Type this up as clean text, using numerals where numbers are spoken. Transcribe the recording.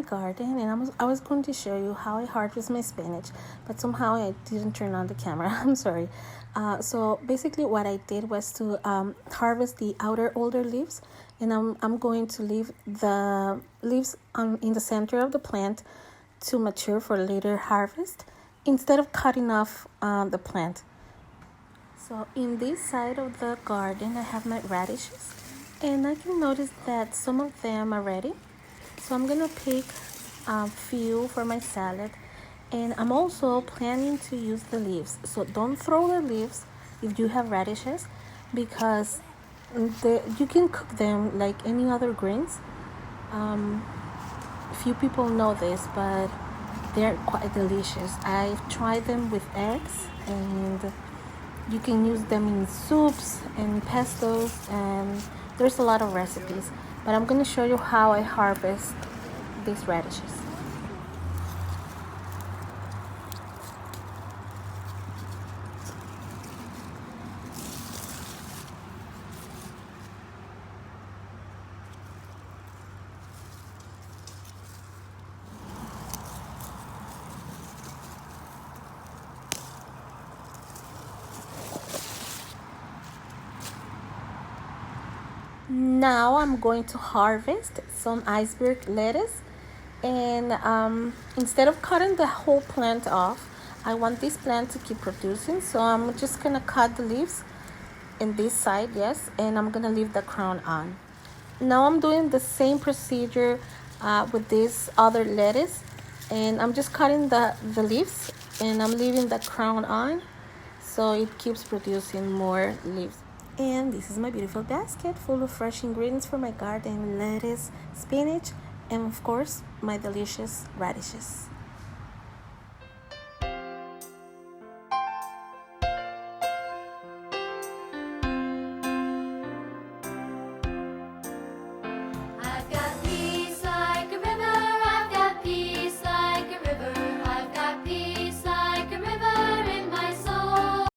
garden, and I was going to show you how I harvest my spinach, but somehow I didn't turn on the camera. I'm sorry. So basically what I did was to harvest the outer older leaves, and I'm going to leave the leaves in the center of the plant to mature for later harvest instead of cutting off the plant. So in this side of the garden I have my radishes, and I can notice that some of them are ready. So I'm gonna pick a few for my salad, and I'm also planning to use the leaves. So don't throw the leaves if you have radishes, because you can cook them like any other greens. Few people know this, but they're quite delicious. I've tried them with eggs, and you can use them in soups and pestos, and there's a lot of recipes. But I'm going to show you how I harvest these radishes. Now I'm going to harvest some iceberg lettuce, and instead of cutting the whole plant off, I want this plant to keep producing, so I'm just gonna cut the leaves in this side, yes, and I'm gonna leave the crown on. Now I'm doing the same procedure with this other lettuce, and I'm just cutting the leaves, and I'm leaving the crown on so it keeps producing more leaves. And this is my beautiful basket full of fresh ingredients for my garden: lettuce, spinach, and of course my delicious radishes.